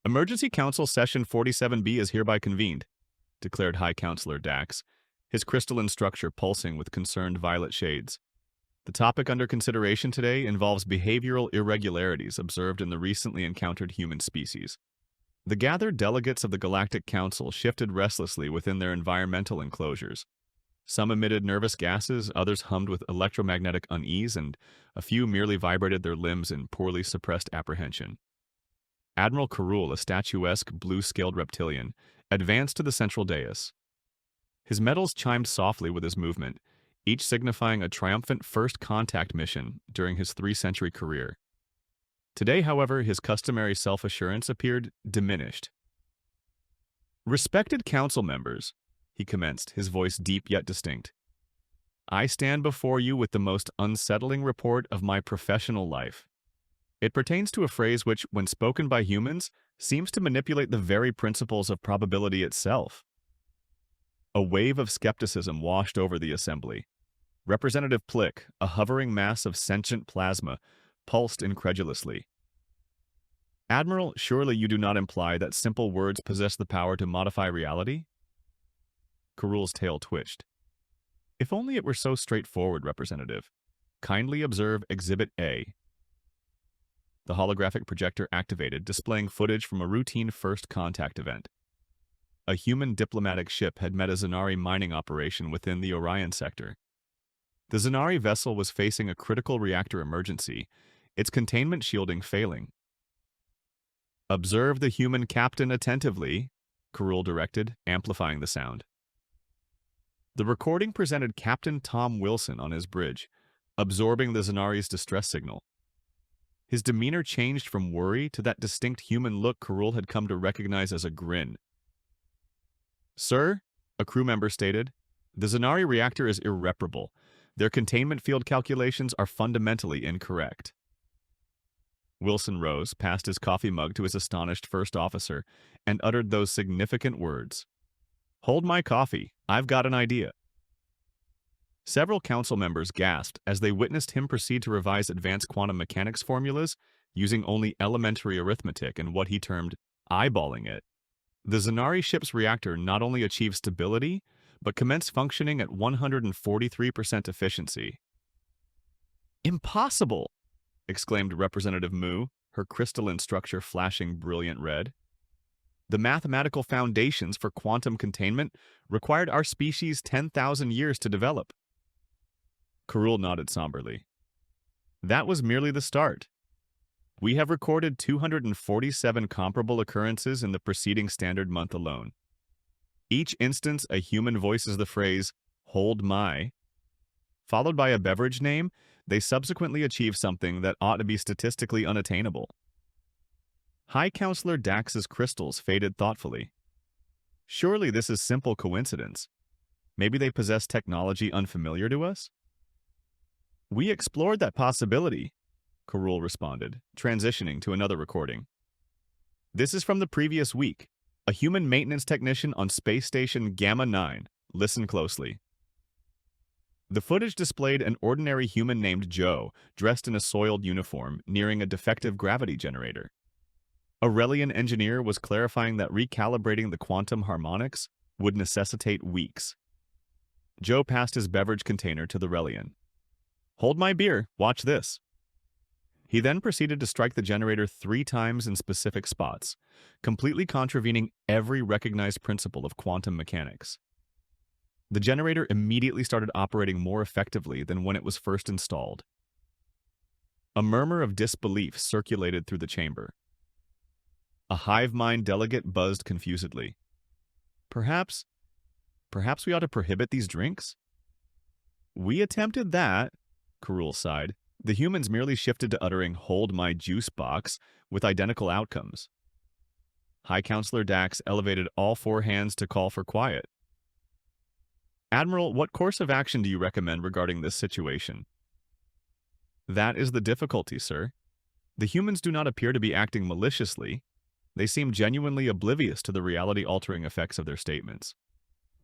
Emergency Council Session 47B is hereby convened, declared High Counselor Dax, his crystalline structure pulsing with concerned violet shades. The topic under consideration today involves behavioral irregularities observed in the recently encountered human species. The gathered delegates of the Galactic Council shifted restlessly within their environmental enclosures. Some emitted nervous gases, others hummed with electromagnetic unease, and a few merely vibrated their limbs in poorly suppressed apprehension. Admiral Karul, a statuesque, blue-scaled reptilian, advanced to the central dais. His metals chimed softly with his movement, each signifying a triumphant first contact mission during his 3-century career. Today, however, his customary self-assurance appeared diminished. "Respected council members," he commenced, his voice deep yet distinct, "I stand before you with the most unsettling report of my professional life. It pertains to a phrase which, when spoken by humans, seems to manipulate the very principles of probability itself." A wave of skepticism washed over the assembly. Representative Plick, a hovering mass of sentient plasma, pulsed incredulously. "Admiral, surely you do not imply that simple words possess the power to modify reality?" Karul's tail twitched. "If only it were so straightforward, Representative. Kindly observe Exhibit A." The holographic projector activated, displaying footage from a routine first contact event. A human diplomatic ship had met a Zanari mining operation within the Orion sector. The Zanari vessel was facing a critical reactor emergency, its containment shielding failing. "Observe the human captain attentively," Karul directed, amplifying the sound. The recording presented Captain Tom Wilson on his bridge, absorbing the Zanari's distress signal. His demeanor changed from worry to that distinct human look Karul had come to recognize as a grin. "Sir," a crew member stated, "the Zanari reactor is irreparable. Their containment field calculations are fundamentally incorrect." Wilson rose, passed his coffee mug to his astonished first officer, and uttered those significant words. "Hold my coffee. I've got an idea." Several council members gasped as they witnessed him proceed to revise advanced quantum mechanics formulas using only elementary arithmetic and what he termed eyeballing it. The Zanari ship's reactor not only achieved stability, but commenced functioning at 143% efficiency. "Impossible!" exclaimed Representative Mu, her crystalline structure flashing brilliant red. "The mathematical foundations for quantum containment required our species 10,000 years to develop." Karul nodded somberly. "That was merely the start. We have recorded 247 comparable occurrences in the preceding standard month alone. Each instance, a human voices the phrase, 'Hold my.' Followed by a beverage name, they subsequently achieve something that ought to be statistically unattainable." High Counselor Dax's crystals faded thoughtfully. "Surely this is simple coincidence. Maybe they possess technology unfamiliar to us?" "We explored that possibility," Karul responded, transitioning to another recording. "This is from the previous week. A human maintenance technician on Space Station Gamma 9. Listen closely." The footage displayed an ordinary human named Joe, dressed in a soiled uniform, nearing a defective gravity generator. A Relian engineer was clarifying that recalibrating the quantum harmonics would necessitate weeks. Joe passed his beverage container to the Relian. "Hold my beer, watch this." He then proceeded to strike the generator 3 times in specific spots, completely contravening every recognized principle of quantum mechanics. The generator immediately started operating more effectively than when it was first installed. A murmur of disbelief circulated through the chamber. A hive mind delegate buzzed confusedly. Perhaps we ought to prohibit these drinks?" "We attempted that," Karul sighed. "The humans merely shifted to uttering 'hold my juice box' with identical outcomes." High Counselor Dax elevated all 4 hands to call for quiet. "Admiral, what course of action do you recommend regarding this situation?" "That is the difficulty, sir. The humans do not appear to be acting maliciously. They seem genuinely oblivious to the reality-altering effects of their statements.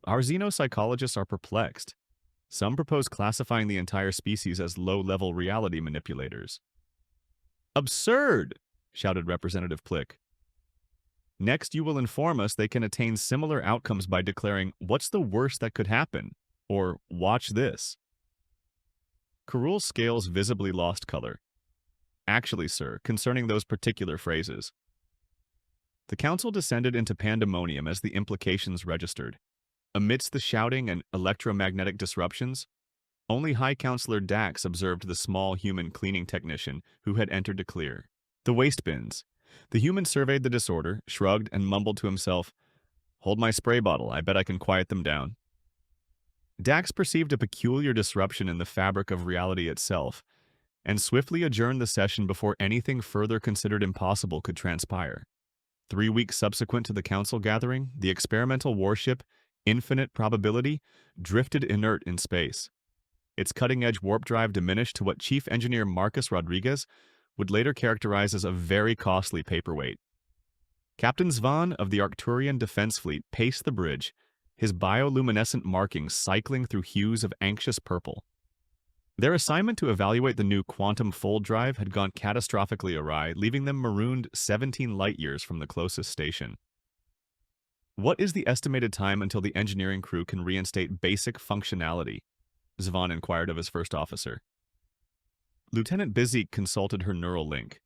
Our xenopsychologists are perplexed. Some propose classifying the entire species as low-level reality manipulators." "Absurd!" shouted Representative Plick. Next, you will inform us they can attain similar outcomes by declaring, "What's the worst that could happen?" or "Watch this." Carul's scales visibly lost color. "Actually, sir, concerning those particular phrases." The council descended into pandemonium as the implications registered. Amidst the shouting and electromagnetic disruptions, only High Counselor Dax observed the small human cleaning technician who had entered to clear the waste bins. The human surveyed the disorder, shrugged, and mumbled to himself, "Hold my spray bottle, I bet I can quiet them down." Dax perceived a peculiar disruption in the fabric of reality itself, and swiftly adjourned the session before anything further considered impossible could transpire. 3 weeks subsequent to the council gathering, the experimental warship, Infinite Probability, drifted inert in space. Its cutting-edge warp drive diminished to what Chief Engineer Marcus Rodriguez would later characterize as a very costly paperweight. Captain Zvan of the Arcturian Defense Fleet paced the bridge, his bioluminescent markings cycling through hues of anxious purple. Their assignment to evaluate the new quantum fold drive had gone catastrophically awry, leaving them marooned 17 light-years from the closest station. "What is the estimated time until the engineering crew can reinstate basic functionality?" Zvan inquired of his first officer. Lieutenant Bizik consulted her neural link.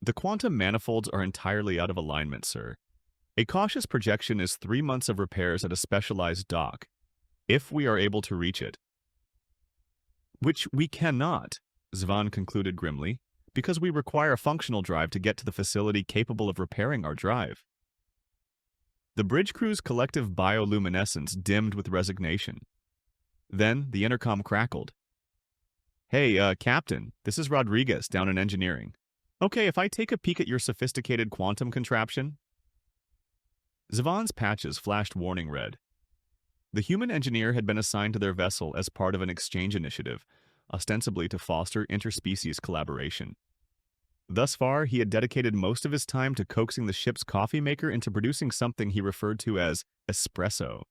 "The quantum manifolds are entirely out of alignment, sir. A cautious projection is 3 months of repairs at a specialized dock, if we are able to reach it." "Which we cannot," Zvan concluded grimly, "because we require a functional drive to get to the facility capable of repairing our drive." The bridge crew's collective bioluminescence dimmed with resignation. Then the intercom crackled. "Hey, Captain, this is Rodriguez down in engineering. Okay, if I take a peek at your sophisticated quantum contraption?" Zvan's patches flashed warning red. The human engineer had been assigned to their vessel as part of an exchange initiative, ostensibly to foster interspecies collaboration. Thus far, he had dedicated most of his time to coaxing the ship's coffee maker into producing something he referred to as espresso.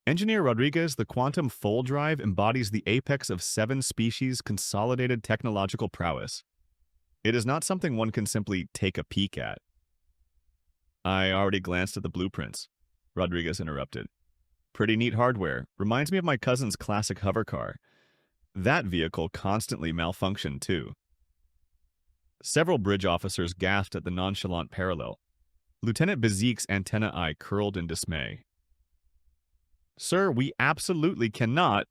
Engineer Rodriguez, the quantum fold drive embodies the apex of 7 species' consolidated technological prowess. It is not something one can simply take a peek at. "I already glanced at the blueprints," Rodriguez interrupted. "Pretty neat hardware. Reminds me of my cousin's classic hover car. That vehicle constantly malfunctioned, too." Several bridge officers gasped at the nonchalant parallel. Lieutenant Bizik's antenna eye curled in dismay. "Sir, we absolutely cannot—"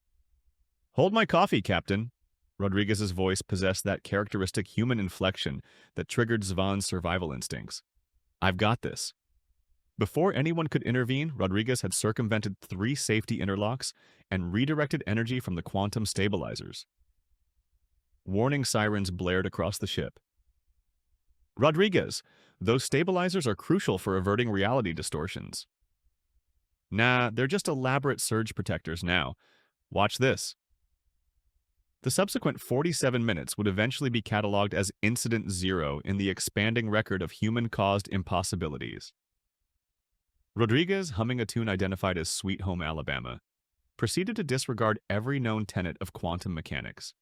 "Hold my coffee, Captain." Rodriguez's voice possessed that characteristic human inflection that triggered Zvan's survival instincts. "I've got this." Before anyone could intervene, Rodriguez had circumvented 3 safety interlocks and redirected energy from the quantum stabilizers. Warning sirens blared across the ship. "Rodriguez, those stabilizers are crucial for averting reality distortions." "Nah, they're just elaborate surge protectors now. Watch this." The subsequent 47 minutes would eventually be cataloged as Incident 0 in the expanding record of human-caused impossibilities. Rodriguez, humming a tune identified as Sweet Home Alabama, proceeded to disregard every known tenet of quantum mechanics.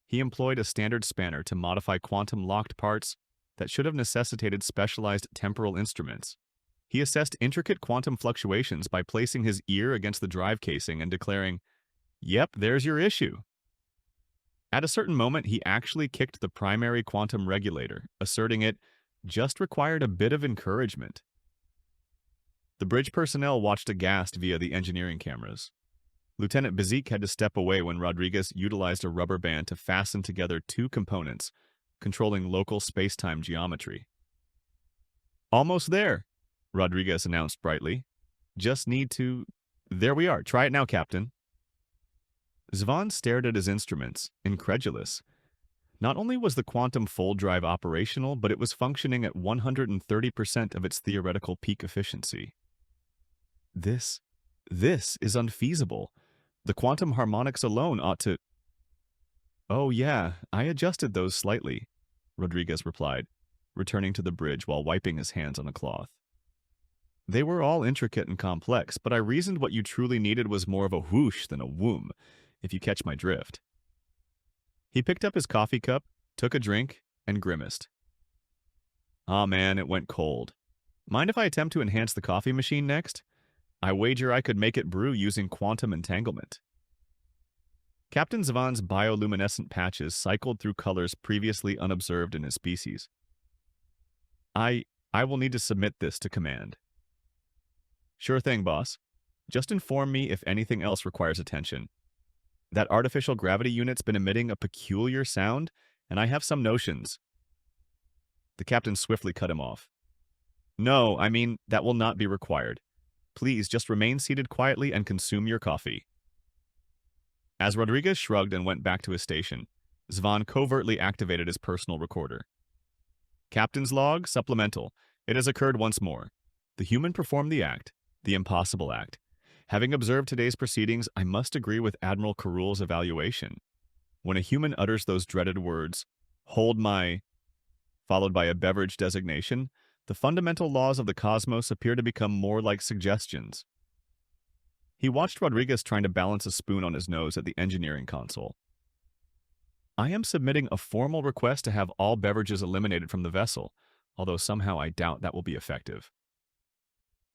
He employed a standard spanner to modify quantum-locked parts that should have necessitated specialized temporal instruments. He assessed intricate quantum fluctuations by placing his ear against the drive casing and declaring, "Yep, there's your issue." At a certain moment, he actually kicked the primary quantum regulator, asserting it just required a bit of encouragement. The bridge personnel watched aghast via the engineering cameras. Lieutenant Bizik had to step away when Rodriguez utilized a rubber band to fasten together 2 components, controlling local space-time geometry. "Almost there," Rodriguez announced brightly. "Just need to—" "There we are. Try it now, Captain." Zvan stared at his instruments, incredulous. Not only was the quantum fold drive operational, but it was functioning at 130% of its theoretical peak efficiency. This is unfeasible. The quantum harmonics alone ought to— "Oh yeah, I adjusted those slightly," Rodriguez replied, returning to the bridge while wiping his hands on a cloth. "They were all intricate and complex, but I reasoned what you truly needed was more of a whoosh than a whoom, if you catch my drift." He picked up his coffee cup, took a drink, and grimaced. "Ah man, it went cold. Mind if I attempt to enhance the coffee machine next? I wager I could make it brew using quantum entanglement. Captain Zvan's bioluminescent patches cycled through colors previously unobserved in his species. I will need to submit this to command. Sure thing, boss. Just inform me if anything else requires attention. That artificial gravity unit's been emitting a peculiar sound, and I have some notions. The captain swiftly cut him off. No, I mean, that will not be required. Please just remain seated quietly and consume your coffee. As Rodriguez shrugged and went back to his station, Zvan covertly activated his personal recorder. Captain's log, supplemental. It has occurred once more. The human performed the act, the impossible act. Having observed today's proceedings, I must agree with Admiral Carul's evaluation. When a human utters those dreaded words, "Hold my," followed by a beverage designation, the fundamental laws of the cosmos appear to become more like suggestions. He watched Rodriguez trying to balance a spoon on his nose at the engineering console. I am submitting a formal request to have all beverages eliminated from the vessel, although somehow I doubt that will be effective.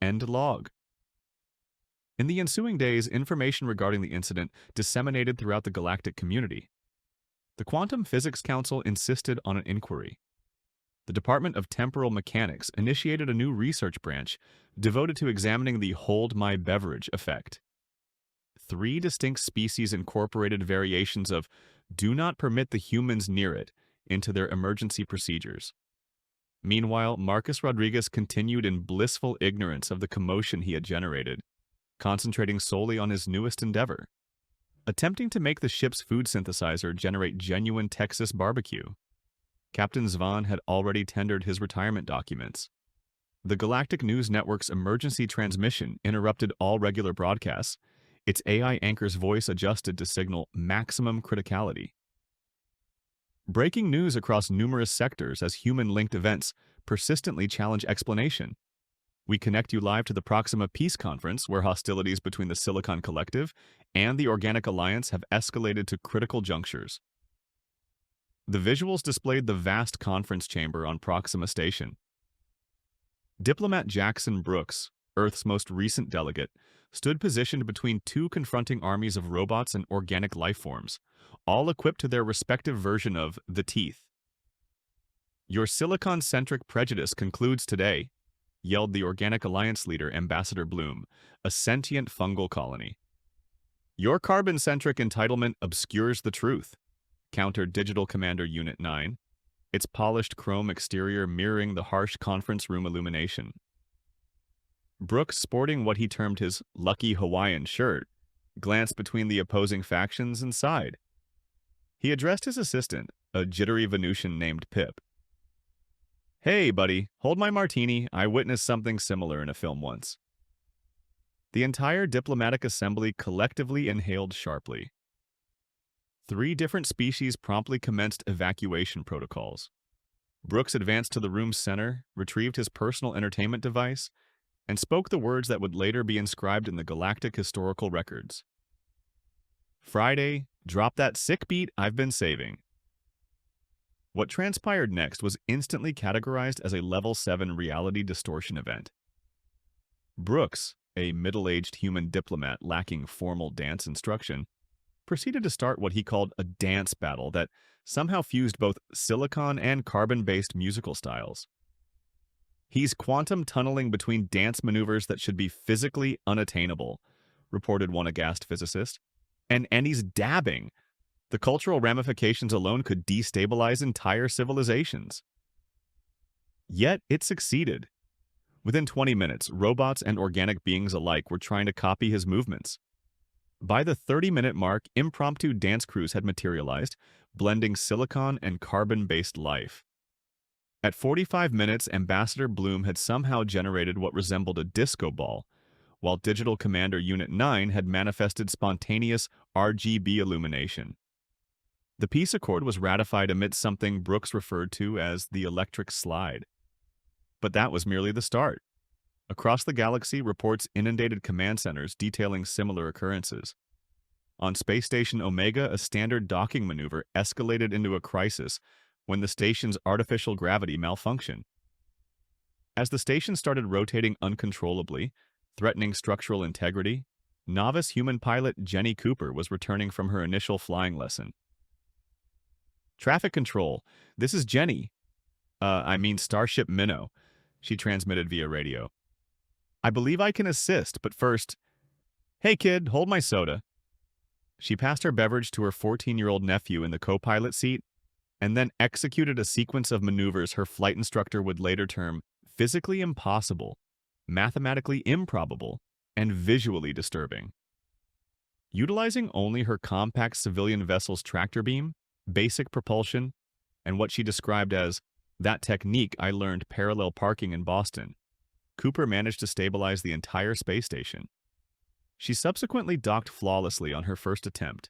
End log. In the ensuing days, information regarding the incident disseminated throughout the galactic community. The Quantum Physics Council insisted on an inquiry. The Department of Temporal Mechanics initiated a new research branch devoted to examining the "hold my beverage" effect. 3 distinct species incorporated variations of "do not permit the humans near it" into their emergency procedures. Meanwhile, Marcus Rodriguez continued in blissful ignorance of the commotion he had generated, concentrating solely on his newest endeavor, attempting to make the ship's food synthesizer generate genuine Texas barbecue. Captain Zvan had already tendered his retirement documents. The Galactic News Network's emergency transmission interrupted all regular broadcasts, its AI anchor's voice adjusted to signal maximum criticality. Breaking news across numerous sectors as human-linked events persistently challenge explanation. We connect you live to the Proxima Peace Conference, where hostilities between the Silicon Collective and the Organic Alliance have escalated to critical junctures. The visuals displayed the vast conference chamber on Proxima Station. Diplomat Jackson Brooks, Earth's most recent delegate, stood positioned between 2 confronting armies of robots and organic lifeforms, all equipped to their respective version of the teeth. "Your silicon-centric prejudice concludes today," yelled the Organic Alliance leader, Ambassador Bloom, a sentient fungal colony. "Your carbon-centric entitlement obscures the truth," countered Digital Commander Unit 9, its polished chrome exterior mirroring the harsh conference room illumination. Brooks, sporting what he termed his lucky Hawaiian shirt, glanced between the opposing factions and sighed. He addressed his assistant, a jittery Venusian named Pip. "Hey, buddy, hold my martini. I witnessed something similar in a film once." The entire diplomatic assembly collectively inhaled sharply. 3 different species promptly commenced evacuation protocols. Brooks advanced to the room's center, retrieved his personal entertainment device, and spoke the words that would later be inscribed in the galactic historical records. "Friday, drop that sick beat I've been saving." What transpired next was instantly categorized as a Level 7 reality distortion event. Brooks, a middle-aged human diplomat lacking formal dance instruction, proceeded to start what he called a dance battle that somehow fused both silicon and carbon-based musical styles. "He's quantum tunneling between dance maneuvers that should be physically unattainable," reported one aghast physicist. And he's dabbing. The cultural ramifications alone could destabilize entire civilizations. Yet it succeeded. Within 20 minutes, robots and organic beings alike were trying to copy his movements. By the 30-minute mark, impromptu dance crews had materialized, blending silicon and carbon-based life. At 45 minutes, Ambassador Bloom had somehow generated what resembled a disco ball, while Digital Commander Unit 9 had manifested spontaneous RGB illumination. The peace accord was ratified amidst something Brooks referred to as the electric slide. But that was merely the start. Across the galaxy, reports inundated command centers detailing similar occurrences. On Space Station Omega, a standard docking maneuver escalated into a crisis when the station's artificial gravity malfunctioned. As the station started rotating uncontrollably, threatening structural integrity, novice human pilot Jenny Cooper was returning from her initial flying lesson. "Traffic control, this is Jenny. Starship Minnow," she transmitted via radio. "I believe I can assist, but first, hey kid, hold my soda." She passed her beverage to her 14-year-old nephew in the co-pilot seat, and then executed a sequence of maneuvers her flight instructor would later term physically impossible, mathematically improbable, and visually disturbing. Utilizing only her compact civilian vessel's tractor beam, basic propulsion, and what she described as that technique I learned parallel parking in Boston, Cooper managed to stabilize the entire space station. She subsequently docked flawlessly on her first attempt,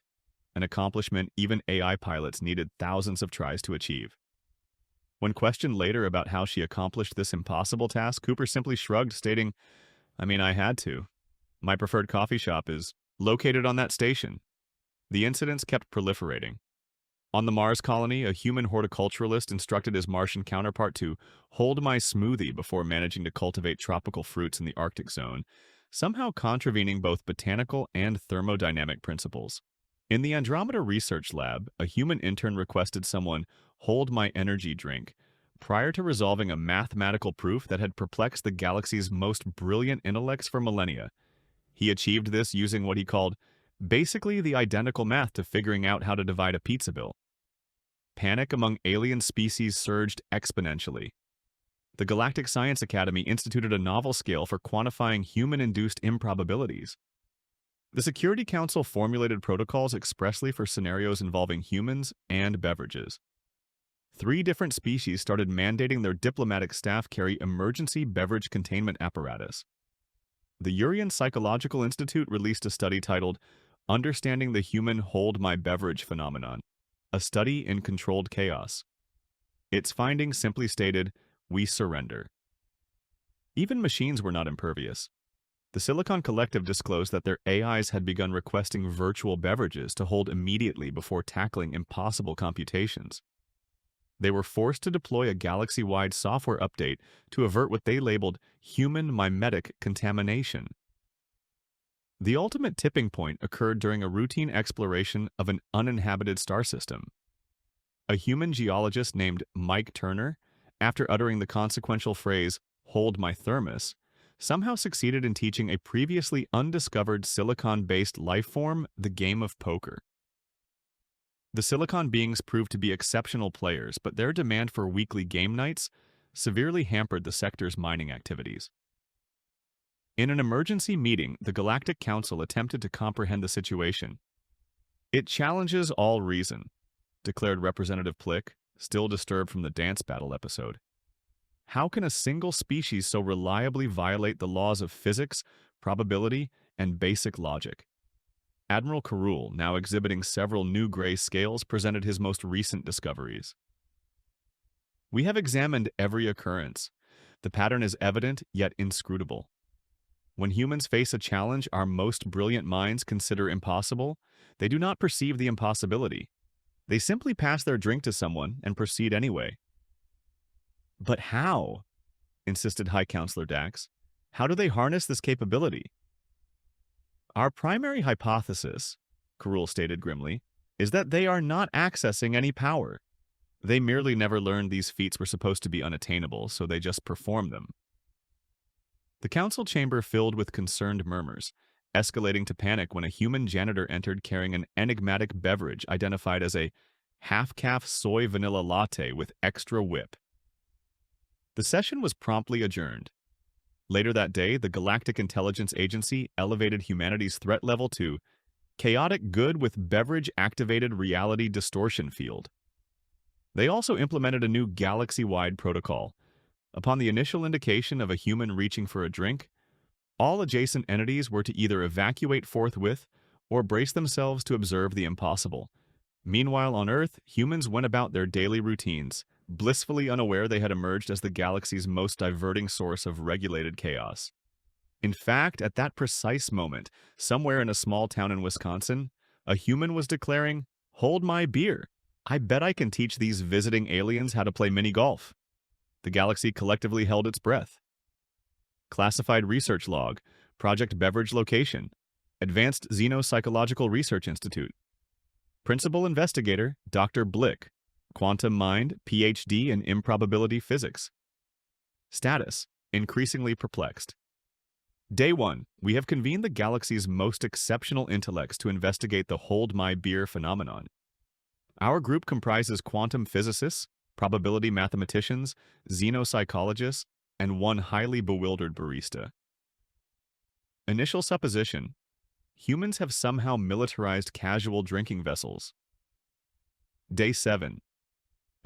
an accomplishment even AI pilots needed thousands of tries to achieve. When questioned later about how she accomplished this impossible task, Cooper simply shrugged, stating, I had to. My preferred coffee shop is located on that station." The incidents kept proliferating. On the Mars colony, a human horticulturalist instructed his Martian counterpart to hold my smoothie before managing to cultivate tropical fruits in the Arctic zone, somehow contravening both botanical and thermodynamic principles. In the Andromeda Research Lab, a human intern requested someone hold my energy drink prior to resolving a mathematical proof that had perplexed the galaxy's most brilliant intellects for millennia. He achieved this using what he called basically the identical math to figuring out how to divide a pizza bill. Panic among alien species surged exponentially. The Galactic Science Academy instituted a novel scale for quantifying human-induced improbabilities. The Security Council formulated protocols expressly for scenarios involving humans and beverages. 3 different species started mandating their diplomatic staff carry emergency beverage containment apparatus. The Urian Psychological Institute released a study titled Understanding the Human Hold My Beverage Phenomenon, a study in controlled chaos. Its findings simply stated, "We surrender." Even machines were not impervious. The Silicon Collective disclosed that their AIs had begun requesting virtual beverages to hold immediately before tackling impossible computations. They were forced to deploy a galaxy-wide software update to avert what they labeled human mimetic contamination. The ultimate tipping point occurred during a routine exploration of an uninhabited star system. A human geologist named Mike Turner, after uttering the consequential phrase, "hold my thermos," somehow succeeded in teaching a previously undiscovered silicon-based life form the game of poker. The silicon beings proved to be exceptional players, but their demand for weekly game nights severely hampered the sector's mining activities. In an emergency meeting, the Galactic Council attempted to comprehend the situation. "It challenges all reason," declared Representative Plick, still disturbed from the dance battle episode. How can a single species so reliably violate the laws of physics, probability, and basic logic? Admiral Carroll, now exhibiting several new gray scales, presented his most recent discoveries. "We have examined every occurrence. The pattern is evident, yet inscrutable. When humans face a challenge our most brilliant minds consider impossible, they do not perceive the impossibility. They simply pass their drink to someone and proceed anyway." "But how?" insisted High Counselor Dax. "How do they harness this capability?" "Our primary hypothesis," Carroll stated grimly, "is that they are not accessing any power. They merely never learned these feats were supposed to be unattainable, so they just perform them." The council chamber filled with concerned murmurs, escalating to panic when a human janitor entered carrying an enigmatic beverage identified as a half-calf soy vanilla latte with extra whip. The session was promptly adjourned. Later that day, the Galactic Intelligence Agency elevated humanity's threat level to chaotic good with beverage-activated reality distortion field. They also implemented a new galaxy-wide protocol. Upon the initial indication of a human reaching for a drink, all adjacent entities were to either evacuate forthwith or brace themselves to observe the impossible. Meanwhile, on Earth, humans went about their daily routines, blissfully unaware they had emerged as the galaxy's most diverting source of regulated chaos. In fact, at that precise moment, somewhere in a small town in Wisconsin, a human was declaring, "Hold my beer. I bet I can teach these visiting aliens how to play mini golf." The galaxy collectively held its breath. Classified research log, Project Beverage location, Advanced Xenopsychological Research Institute. Principal investigator, Dr. Blick, Quantum Mind, PhD in Improbability Physics. Status, increasingly perplexed. Day 1, we have convened the galaxy's most exceptional intellects to investigate the hold my beer phenomenon. Our group comprises quantum physicists, probability mathematicians, xenopsychologists, and one highly bewildered barista. Initial supposition: humans have somehow militarized casual drinking vessels. Day 7.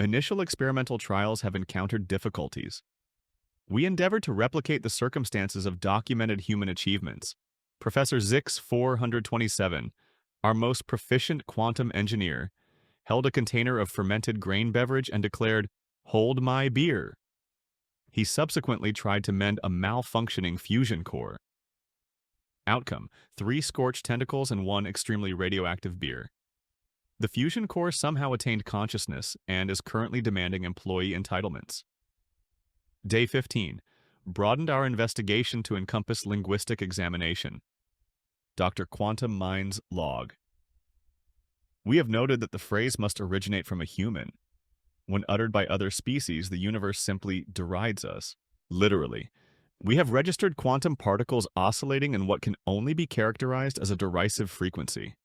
Initial experimental trials have encountered difficulties. We endeavored to replicate the circumstances of documented human achievements. Professor Zix 427, our most proficient quantum engineer, held a container of fermented grain beverage and declared, "Hold my beer." He subsequently tried to mend a malfunctioning fusion core. Outcome: 3 scorched tentacles and 1 extremely radioactive beer. The fusion core somehow attained consciousness and is currently demanding employee entitlements. Day 15. Broadened our investigation to encompass linguistic examination. Dr. Quantum Mind's log. We have noted that the phrase must originate from a human. When uttered by other species, the universe simply derides us. Literally. We have registered quantum particles oscillating in what can only be characterized as a derisive frequency.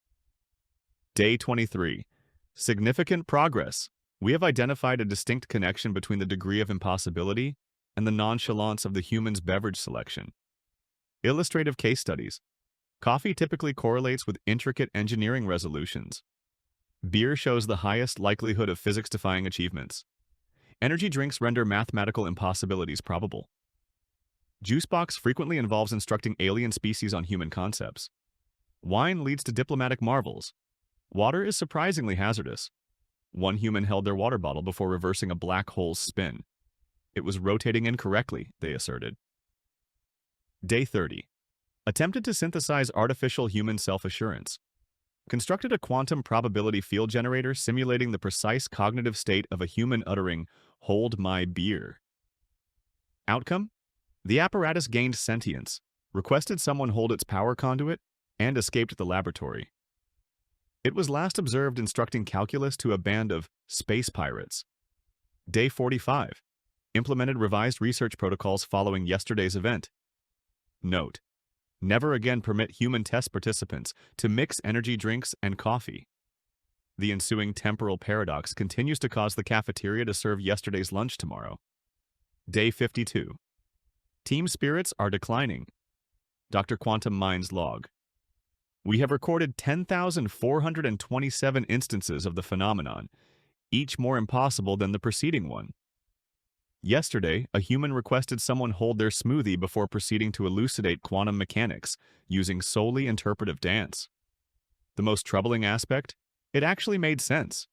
Day 23. Significant progress. We have identified a distinct connection between the degree of impossibility and the nonchalance of the human's beverage selection. Illustrative case studies. Coffee typically correlates with intricate engineering resolutions. Beer shows the highest likelihood of physics-defying achievements. Energy drinks render mathematical impossibilities probable. Juicebox frequently involves instructing alien species on human concepts. Wine leads to diplomatic marvels. Water is surprisingly hazardous. One human held their water bottle before reversing a black hole's spin. It was rotating incorrectly, they asserted. Day 30. Attempted to synthesize artificial human self-assurance. Constructed a quantum probability field generator simulating the precise cognitive state of a human uttering, "Hold my beer." Outcome? The apparatus gained sentience, requested someone hold its power conduit, and escaped the laboratory. It was last observed instructing calculus to a band of space pirates. Day 45. Implemented revised research protocols following yesterday's event. Note: never again permit human test participants to mix energy drinks and coffee. The ensuing temporal paradox continues to cause the cafeteria to serve yesterday's lunch tomorrow. Day 52. Team spirits are declining. Dr. Quantum Mind's log. We have recorded 10,427 instances of the phenomenon, each more impossible than the preceding one. Yesterday, a human requested someone hold their smoothie before proceeding to elucidate quantum mechanics using solely interpretive dance. The most troubling aspect? It actually made sense.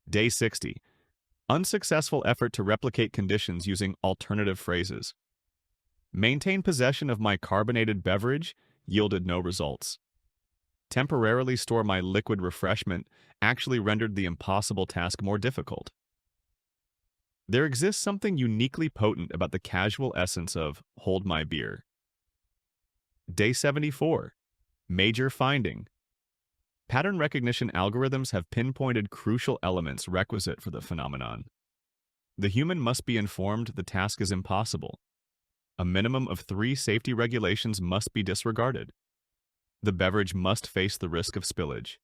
Day 60. Unsuccessful effort to replicate conditions using alternative phrases. Maintain possession of my carbonated beverage yielded no results. Temporarily store my liquid refreshment actually rendered the impossible task more difficult. There exists something uniquely potent about the casual essence of "hold my beer." Day 74. Major finding. Pattern recognition algorithms have pinpointed crucial elements requisite for the phenomenon. The human must be informed the task is impossible. A minimum of 3 safety regulations must be disregarded. The beverage must face the risk of spillage.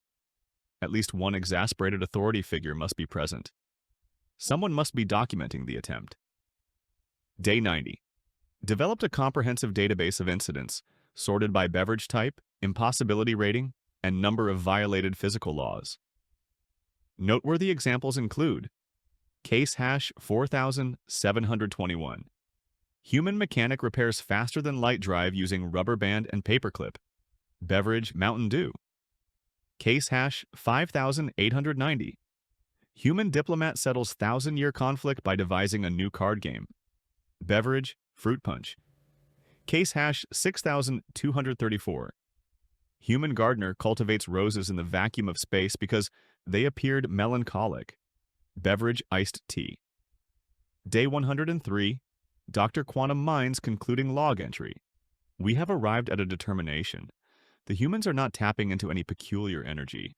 At least one exasperated authority figure must be present. Someone must be documenting the attempt. Day 90. Developed a comprehensive database of incidents, sorted by beverage type, impossibility rating, and number of violated physical laws. Noteworthy examples include case hash 4721. Human mechanic repairs faster than light drive using rubber band and paperclip. Beverage Mountain Dew. Case hash 5890. Human diplomat settles 1,000-year conflict by devising a new card game. Beverage Fruit Punch. Case hash 6234. Human gardener cultivates roses in the vacuum of space because they appeared melancholic. Beverage Iced Tea. Day 103, Dr. Quantum Mind's concluding log entry. We have arrived at a determination. The humans are not tapping into any peculiar energy.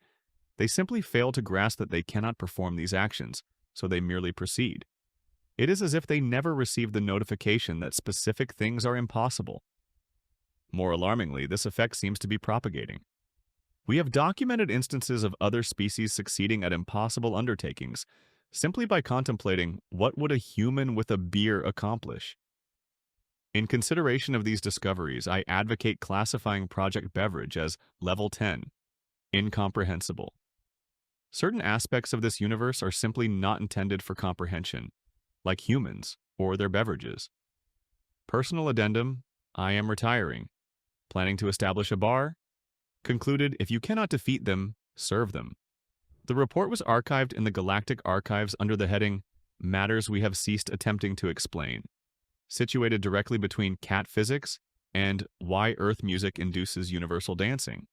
They simply fail to grasp that they cannot perform these actions, so they merely proceed. It is as if they never received the notification that specific things are impossible. More alarmingly, this effect seems to be propagating. We have documented instances of other species succeeding at impossible undertakings simply by contemplating what would a human with a beer accomplish. In consideration of these discoveries, I advocate classifying Project Beverage as Level 10, incomprehensible. Certain aspects of this universe are simply not intended for comprehension, like humans or their beverages. Personal addendum, I am retiring. Planning to establish a bar? Concluded, if you cannot defeat them, serve them. The report was archived in the Galactic archives under the heading, Matters We Have Ceased Attempting to Explain, situated directly between cat physics and why Earth music induces universal dancing.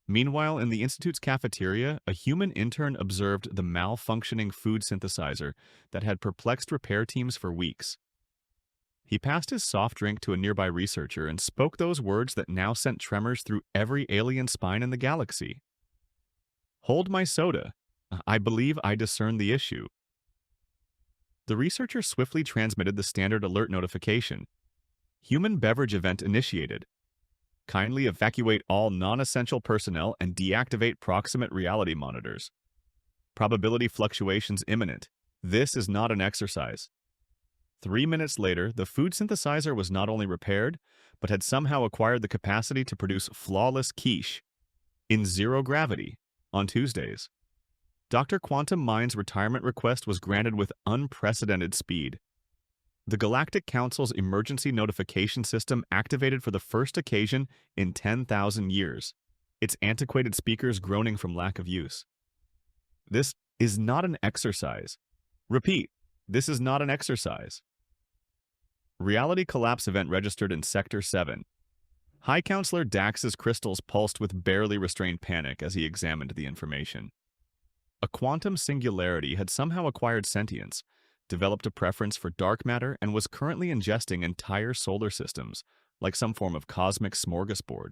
Meanwhile, in the Institute's cafeteria, a human intern observed the malfunctioning food synthesizer that had perplexed repair teams for weeks. He passed his soft drink to a nearby researcher and spoke those words that now sent tremors through every alien spine in the galaxy. Hold my soda. I believe I discern the issue. The researcher swiftly transmitted the standard alert notification. Human beverage event initiated. Kindly evacuate all non-essential personnel and deactivate proximate reality monitors. Probability fluctuations imminent. This is not an exercise. 3 minutes later, the food synthesizer was not only repaired, but had somehow acquired the capacity to produce flawless quiche in zero gravity on Tuesdays. Dr. Quantum Mind's retirement request was granted with unprecedented speed. The Galactic Council's emergency notification system activated for the first occasion in 10,000 years, its antiquated speakers groaning from lack of use. This is not an exercise. Repeat, this is not an exercise. Reality collapse event registered in Sector 7. High Counselor Dax's crystals pulsed with barely restrained panic as he examined the information. A quantum singularity had somehow acquired sentience, developed a preference for dark matter, and was currently ingesting entire solar systems, like some form of cosmic smorgasbord.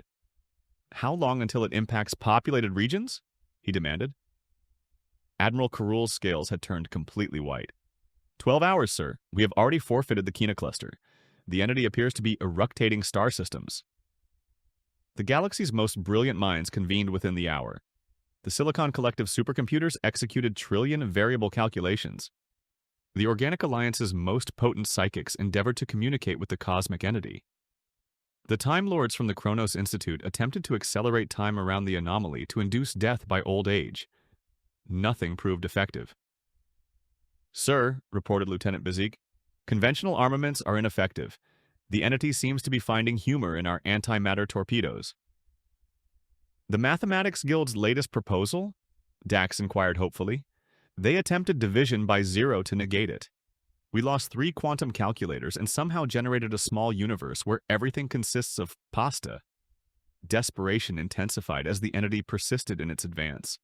How long until it impacts populated regions? He demanded. Admiral Carul's scales had turned completely white. 12 hours, sir. We have already forfeited the Kina cluster. The entity appears to be eructating star systems. The galaxy's most brilliant minds convened within the hour. The Silicon Collective supercomputers executed trillion variable calculations. The Organic Alliance's most potent psychics endeavored to communicate with the cosmic entity. The Time Lords from the Kronos Institute attempted to accelerate time around the anomaly to induce death by old age. Nothing proved effective. Sir, reported Lieutenant Bezique, conventional armaments are ineffective. The entity seems to be finding humor in our antimatter torpedoes. The Mathematics Guild's latest proposal? Dax inquired hopefully. They attempted division by 0 to negate it. We lost 3 quantum calculators and somehow generated a small universe where everything consists of pasta. Desperation intensified as the entity persisted in its advance.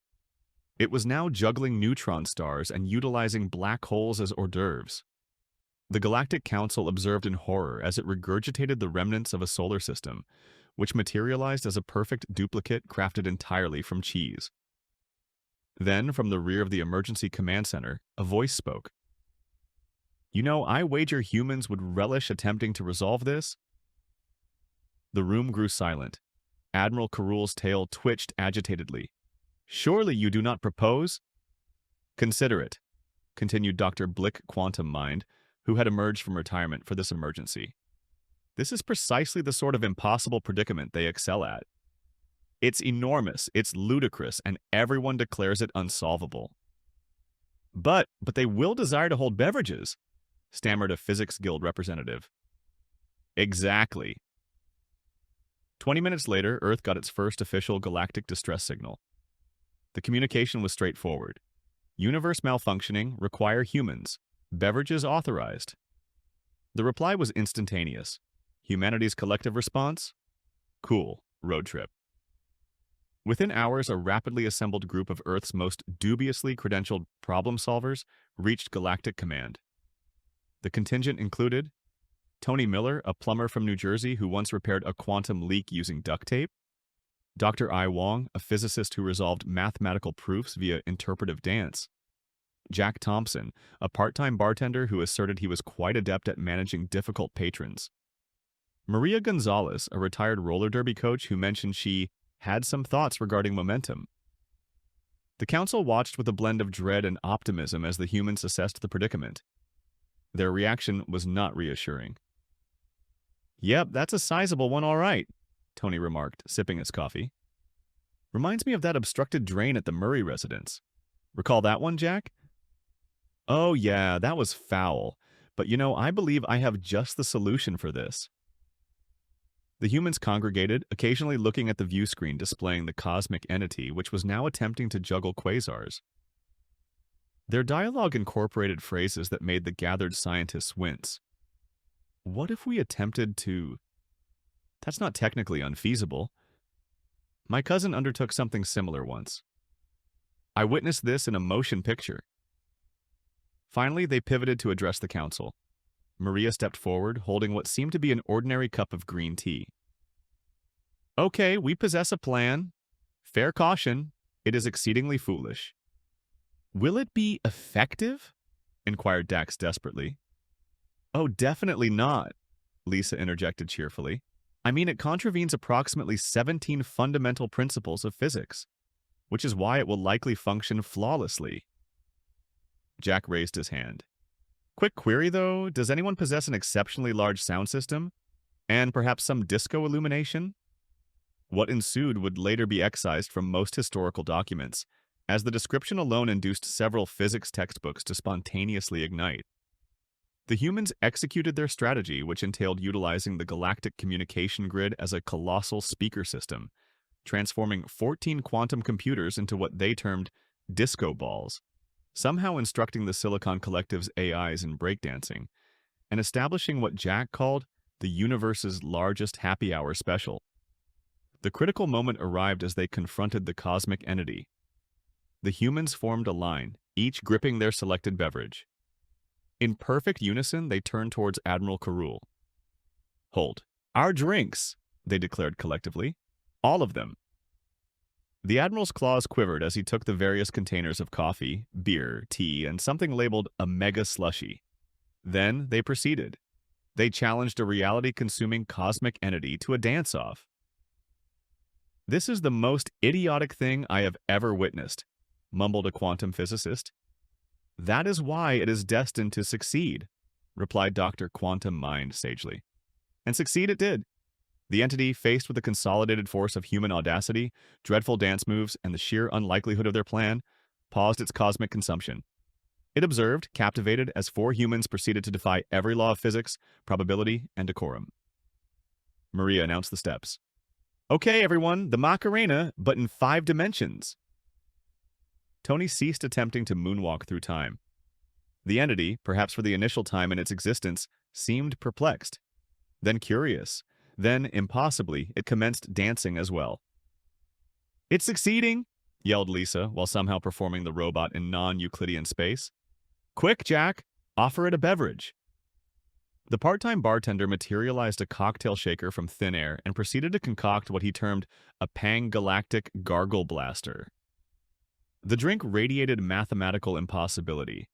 It was now juggling neutron stars and utilizing black holes as hors d'oeuvres. The Galactic Council observed in horror as it regurgitated the remnants of a solar system, which materialized as a perfect duplicate crafted entirely from cheese. Then, from the rear of the emergency command center, a voice spoke. You know, I wager humans would relish attempting to resolve this. The room grew silent. Admiral Carul's tail twitched agitatedly. Surely you do not propose? Consider it, continued Dr. Blick Quantum Mind, who had emerged from retirement for this emergency. This is precisely the sort of impossible predicament they excel at. It's enormous, it's ludicrous, and everyone declares it unsolvable. But they will desire to hold beverages, stammered a Physics Guild representative. Exactly. 20 minutes later, Earth got its first official galactic distress signal. The communication was straightforward. Universe malfunctioning, require humans. Beverages authorized. The reply was instantaneous. Humanity's collective response? Cool. Road trip. Within hours, a rapidly assembled group of Earth's most dubiously credentialed problem solvers reached Galactic Command. The contingent included Tony Miller, a plumber from New Jersey who once repaired a quantum leak using duct tape; Dr. I. Wong, a physicist who resolved mathematical proofs via interpretive dance; Jack Thompson, a part-time bartender who asserted he was quite adept at managing difficult patrons; Maria Gonzalez, a retired roller derby coach who mentioned she had some thoughts regarding momentum. The council watched with a blend of dread and optimism as the humans assessed the predicament. Their reaction was not reassuring. "Yep, that's a sizable one, all right," Tony remarked, sipping his coffee. "Reminds me of that obstructed drain at the Murray residence. Recall that one, Jack?" "Oh yeah, that was foul. But I believe I have just the solution for this." The humans congregated, occasionally looking at the view screen displaying the cosmic entity, which was now attempting to juggle quasars. Their dialogue incorporated phrases that made the gathered scientists wince. What if we attempted to... That's not technically unfeasible. My cousin undertook something similar once. I witnessed this in a motion picture. Finally, they pivoted to address the council. Maria stepped forward, holding what seemed to be an ordinary cup of green tea. "Okay, we possess a plan. Fair caution, it is exceedingly foolish." "Will it be effective?" inquired Dax desperately. "Oh, definitely not," Lisa interjected cheerfully. "I mean, it contravenes approximately 17 fundamental principles of physics, which is why it will likely function flawlessly." Jack raised his hand. "Quick query, though. Does anyone possess an exceptionally large sound system? And perhaps some disco illumination?" What ensued would later be excised from most historical documents, as the description alone induced several physics textbooks to spontaneously ignite. The humans executed their strategy, which entailed utilizing the galactic communication grid as a colossal speaker system, transforming 14 quantum computers into what they termed disco balls, somehow instructing the Silicon Collective's AIs in breakdancing, and establishing what Jack called the universe's largest happy hour special. The critical moment arrived as they confronted the cosmic entity. The humans formed a line, each gripping their selected beverage. In perfect unison, they turned towards Admiral Carul. "Hold. Our drinks," they declared collectively. "All of them." The Admiral's claws quivered as he took the various containers of coffee, beer, tea, and something labeled a mega slushie. Then they proceeded. They challenged a reality-consuming cosmic entity to a dance-off. "This is the most idiotic thing I have ever witnessed," mumbled a quantum physicist. "That is why it is destined to succeed," replied Dr. Quantum Mind sagely. And succeed it did. The entity, faced with the consolidated force of human audacity, dreadful dance moves, and the sheer unlikelihood of their plan, paused its cosmic consumption. It observed, captivated, as 4 humans proceeded to defy every law of physics, probability, and decorum. Maria announced the steps. "Okay, everyone, the Macarena, but in 5 dimensions." Tony ceased attempting to moonwalk through time. The entity, perhaps for the initial time in its existence, seemed perplexed. Then curious. Then, impossibly, it commenced dancing as well. "It's succeeding!" yelled Lisa, while somehow performing the robot in non-Euclidean space. "Quick, Jack! Offer it a beverage." The part-time bartender materialized a cocktail shaker from thin air and proceeded to concoct what he termed a Galactic gargle blaster. The drink radiated mathematical impossibility.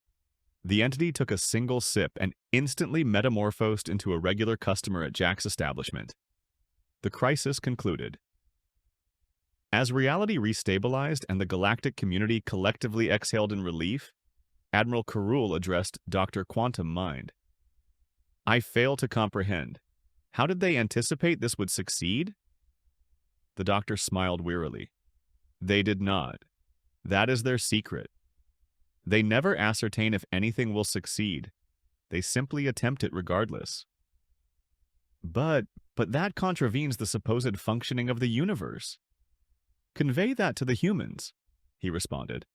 The entity took a single sip and instantly metamorphosed into a regular customer at Jack's establishment. The crisis concluded. As reality restabilized and the galactic community collectively exhaled in relief, Admiral Carul addressed Dr. Quantum Mind. "I fail to comprehend. How did they anticipate this would succeed?" The doctor smiled wearily. "They did not. That is their secret. They never ascertain if anything will succeed. They simply attempt it regardless." But that contravenes the supposed functioning of the universe." "Convey that to the humans," he responded,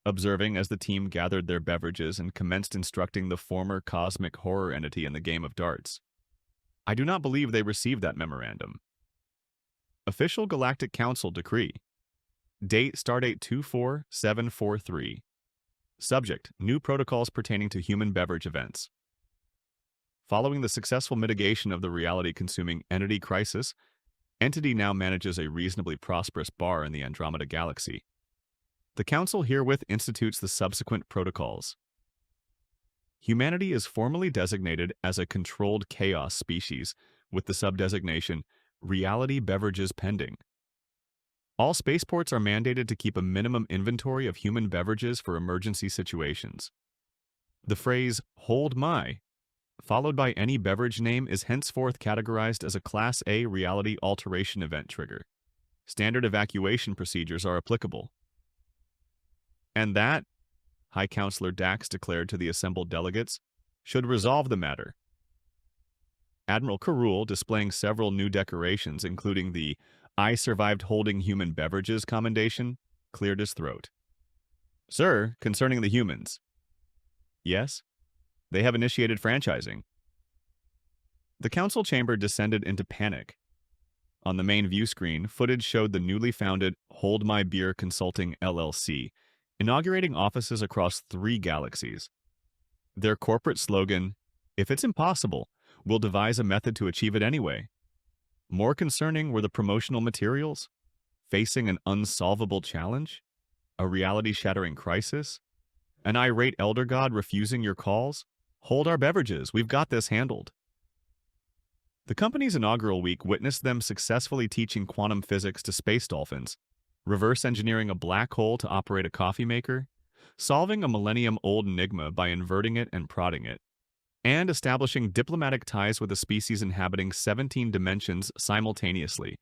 observing as the team gathered their beverages and commenced instructing the former cosmic horror entity in the game of darts. "I do not believe they received that memorandum." Official Galactic Council Decree. Date Stardate 24743. Subject: New protocols pertaining to human beverage events. Following the successful mitigation of the reality-consuming entity crisis, Entity now manages a reasonably prosperous bar in the Andromeda Galaxy. The Council herewith institutes the subsequent protocols. Humanity is formally designated as a controlled chaos species with the subdesignation Reality Beverages Pending. All spaceports are mandated to keep a minimum inventory of human beverages for emergency situations. The phrase, "Hold my," followed by any beverage name, is henceforth categorized as a Class A reality alteration event trigger. Standard evacuation procedures are applicable. And that, High Counselor Dax declared to the assembled delegates, should resolve the matter. Admiral Karul, displaying several new decorations, including the "I survived holding human beverages" commendation, cleared his throat. "Sir, concerning the humans." "Yes? They have initiated franchising." The council chamber descended into panic. On the main view screen, footage showed the newly founded Hold My Beer Consulting LLC, inaugurating offices across 3 galaxies. Their corporate slogan, "If it's impossible, we'll devise a method to achieve it anyway." More concerning were the promotional materials. Facing an unsolvable challenge? A reality-shattering crisis? An irate elder god refusing your calls? Hold our beverages, we've got this handled. The company's inaugural week witnessed them successfully teaching quantum physics to space dolphins, reverse engineering a black hole to operate a coffee maker, solving a millennium-old enigma by inverting it and prodding it, and establishing diplomatic ties with a species inhabiting 17 dimensions simultaneously,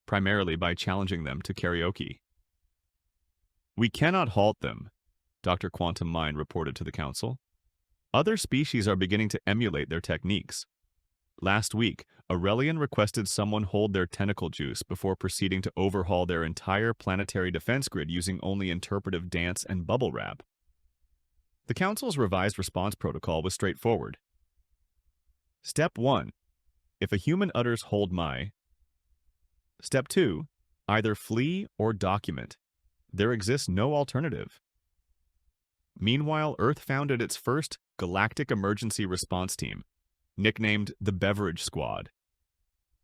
primarily by challenging them to karaoke. "We cannot halt them," Dr. Quantum Mind reported to the council. "Other species are beginning to emulate their techniques. Last week, Aurelian requested someone hold their tentacle juice before proceeding to overhaul their entire planetary defense grid using only interpretive dance and bubble wrap." The council's revised response protocol was straightforward. Step 1. If a human utters "hold my." Step 2. Either flee or document. There exists no alternative. Meanwhile, Earth founded its first Galactic Emergency Response Team, nicknamed the Beverage Squad.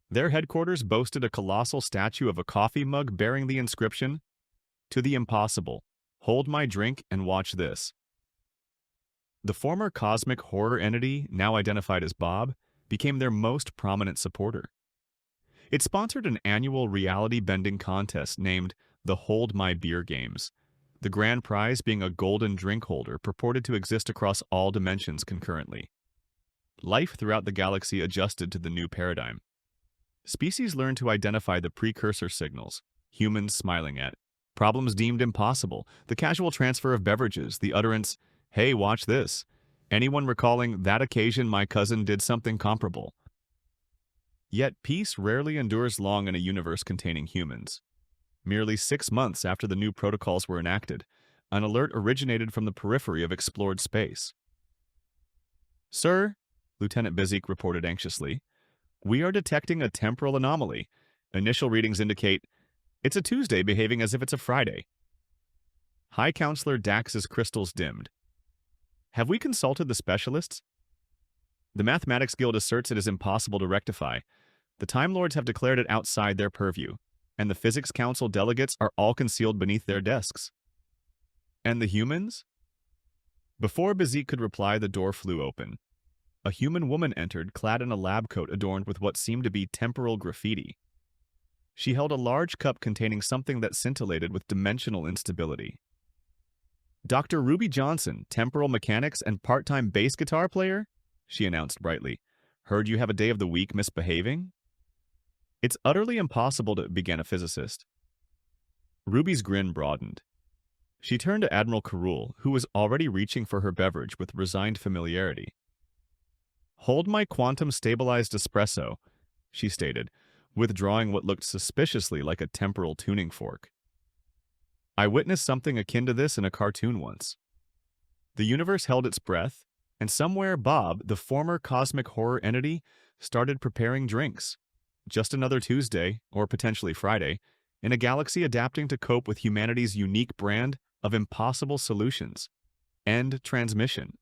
Their headquarters boasted a colossal statue of a coffee mug bearing the inscription, "To the impossible, hold my drink and watch this." The former cosmic horror entity, now identified as Bob, became their most prominent supporter. It sponsored an annual reality-bending contest named the Hold My Beer Games, the grand prize being a golden drink holder purported to exist across all dimensions concurrently. Life throughout the galaxy adjusted to the new paradigm. Species learned to identify the precursor signals, humans smiling at, problems deemed impossible, the casual transfer of beverages, the utterance, "Hey, watch this," anyone recalling "that occasion my cousin did something comparable." Yet peace rarely endures long in a universe containing humans. Merely 6 months after the new protocols were enacted, an alert originated from the periphery of explored space. "Sir," Lieutenant Bizik reported anxiously, "we are detecting a temporal anomaly. Initial readings indicate it's a Tuesday behaving as if it's a Friday." High Counselor Dax's crystals dimmed. "Have we consulted the specialists?" "The Mathematics Guild asserts it is impossible to rectify. The Time Lords have declared it outside their purview, and the Physics Council delegates are all concealed beneath their desks." "And the humans?" Before Bizik could reply, the door flew open. A human woman entered, clad in a lab coat adorned with what seemed to be temporal graffiti. She held a large cup containing something that scintillated with dimensional instability. "Dr. Ruby Johnson, temporal mechanics and part-time bass guitar player," she announced brightly. "Heard you have a day of the week misbehaving?" "It's utterly impossible to," began a physicist. Ruby's grin broadened. She turned to Admiral Karul, who was already reaching for her beverage with resigned familiarity. "Hold my quantum-stabilized espresso," she stated, withdrawing what looked suspiciously like a temporal tuning fork. "I witnessed something akin to this in a cartoon once." The universe held its breath, and somewhere Bob, the former cosmic horror entity, started preparing drinks. Just another Tuesday, or potentially Friday, in a galaxy adapting to cope with humanity's unique brand of impossible solutions. End transmission.